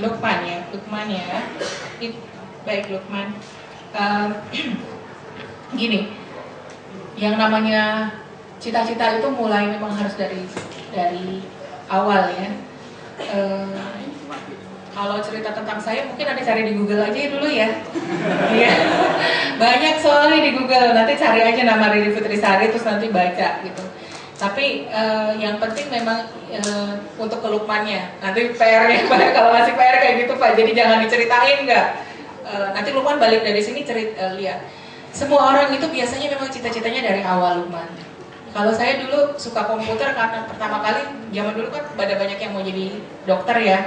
Lukman ya, baik Lukman. Gini, yang namanya cita-cita itu mulai memang harus dari awal ya. Kalau cerita tentang saya mungkin ada cari di Google aja dulu ya. Iya. Banyak soalnya di Google, nanti cari aja nama Riri Fitrisari terus nanti baca gitu. Tapi yang penting memang untuk ke Lukmannya. Nanti PR-nya Pak, kalau masih PR kayak gitu Pak, jadi jangan diceritain nggak. Nanti Lukman balik dari sini lihat. Semua orang itu biasanya memang cita-citanya dari awal Lukman. Kalau saya dulu suka komputer karena pertama kali zaman dulu kan pada banyak yang mau jadi dokter ya.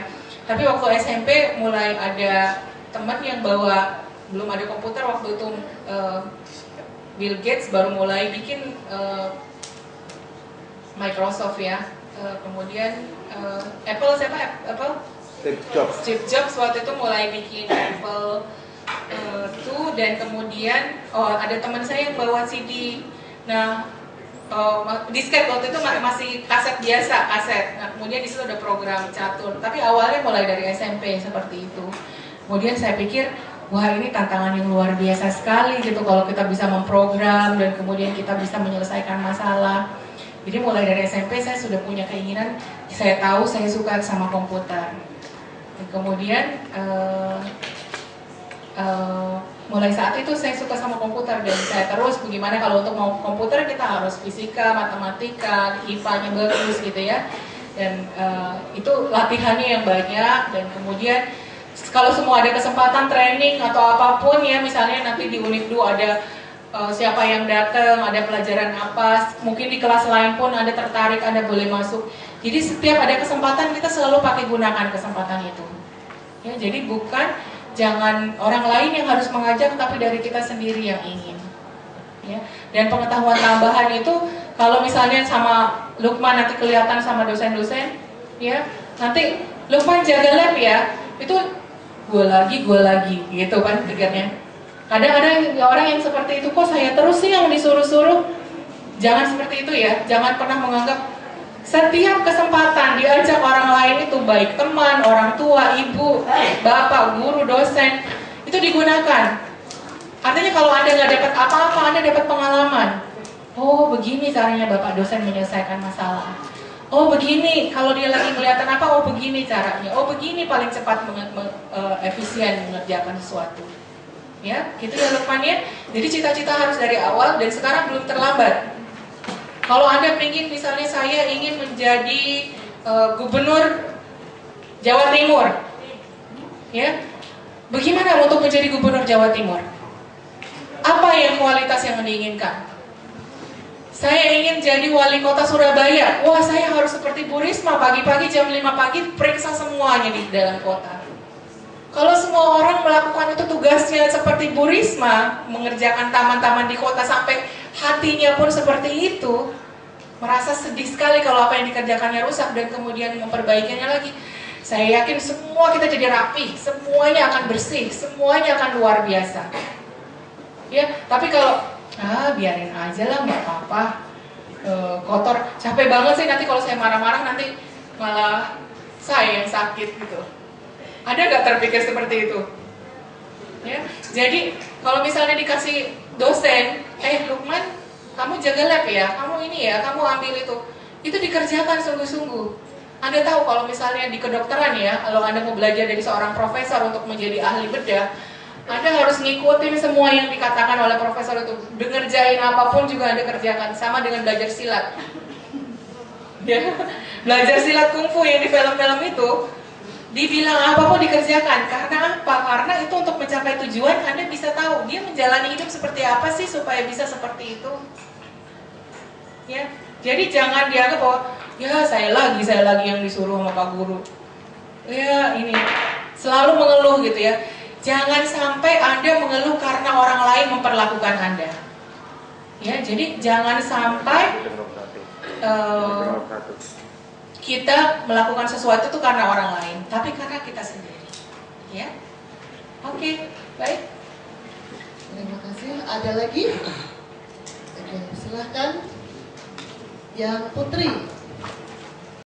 Tapi waktu SMP mulai ada teman yang bawa, belum ada komputer waktu itu, Bill Gates baru mulai bikin Microsoft ya. Kemudian Apple siapa? Apple? Steve Jobs waktu itu mulai bikin Apple tuh, dan kemudian ada teman saya yang bawa CD. Nah, disket waktu itu masih kaset biasa, kaset. Nah, kemudian di situ ada program catur. Tapi awalnya mulai dari SMP seperti itu. Kemudian saya pikir, wah ini tantangan yang luar biasa sekali gitu kalau kita bisa memprogram dan kemudian kita bisa menyelesaikan masalah. Jadi mulai dari SMP saya sudah punya keinginan, saya tahu saya suka sama komputer. Dan kemudian mulai saat itu saya suka sama komputer dan saya terus bagaimana kalau untuk mau komputer kita harus fisika, matematika, IPA-nya bagus gitu ya. Dan itu latihannya yang banyak, dan kemudian kalau semua ada kesempatan training atau apapun ya, misalnya nanti di Unibdu ada siapa yang datang, ada pelajaran apa, mungkin di kelas lain pun ada tertarik, Anda boleh masuk. Jadi setiap ada kesempatan kita selalu pakai gunakan kesempatan itu. Ya, jadi jangan orang lain yang harus mengajak, tapi dari kita sendiri yang ingin. Ya. Dan pengetahuan tambahan itu kalau misalnya sama Lukman nanti kelihatan sama dosen-dosen, ya nanti Lukman jaga lab ya, itu gue lagi gitu kan pikirnya. Kadang-kadang orang yang seperti itu, kok saya terus sih yang disuruh-suruh. Jangan seperti itu ya, jangan pernah menganggap setiap kesempatan diajak orang lain itu, baik teman, orang tua, ibu, bapak, guru, dosen, itu digunakan. Artinya kalau Anda nggak dapat apa-apa, Anda dapat pengalaman. Oh begini caranya bapak dosen menyelesaikan masalah. Oh begini, kalau dia lagi kelihatan apa, oh begini caranya. Oh begini paling cepat efisien mengerjakan sesuatu. Ya, gitu ya Lukman ya. Jadi cita-cita harus dari awal dan sekarang belum terlambat. Kalau Anda ingin, misalnya saya ingin menjadi gubernur Jawa Timur, ya, bagaimana untuk menjadi gubernur Jawa Timur? Apa yang kualitas yang diinginkan? Saya ingin jadi wali kota Surabaya. Wah, saya harus seperti Bu Risma, pagi-pagi jam 5 pagi periksa semuanya di dalam kota. Kalau semua orang melakukan itu tugasnya seperti Bu Risma, mengerjakan taman-taman di kota sampai hatinya pun seperti itu, merasa sedih sekali kalau apa yang dikerjakannya rusak dan kemudian memperbaikinya lagi. Saya yakin semua kita jadi rapi, semuanya akan bersih, semuanya akan luar biasa. Ya, tapi kalau biarin aja lah, nggak apa-apa, kotor, capek banget sih nanti kalau saya marah-marah nanti malah saya yang sakit gitu. Ada nggak terpikir seperti itu? Ya, jadi kalau misalnya dikasih dosen, Lukman, kamu jaga lab ya, kamu ini ya, kamu ambil itu dikerjakan sungguh-sungguh. Anda tahu kalau misalnya di kedokteran ya, kalau Anda mau belajar dari seorang profesor untuk menjadi ahli bedah, Anda harus ngikutin semua yang dikatakan oleh profesor itu. Ngerjain apapun juga Anda kerjakan, sama dengan belajar silat. Ya, belajar silat kungfu yang di film-film itu, dibilang apapun dikerjakan. Karena apa? Karena itu untuk mencapai tujuan, Anda bisa tahu dia menjalani hidup seperti apa sih supaya bisa seperti itu. Ya, jadi jangan dianggap bahwa ya saya lagi yang disuruh sama Pak Guru. Ya ini selalu mengeluh gitu ya. Jangan sampai Anda mengeluh karena orang lain memperlakukan Anda. Ya, jadi jangan sampai kita melakukan sesuatu itu karena orang lain, tapi karena kita sendiri. Ya, oke, baik. Terima kasih. Ada lagi? Oke, silahkan. Yang Putri.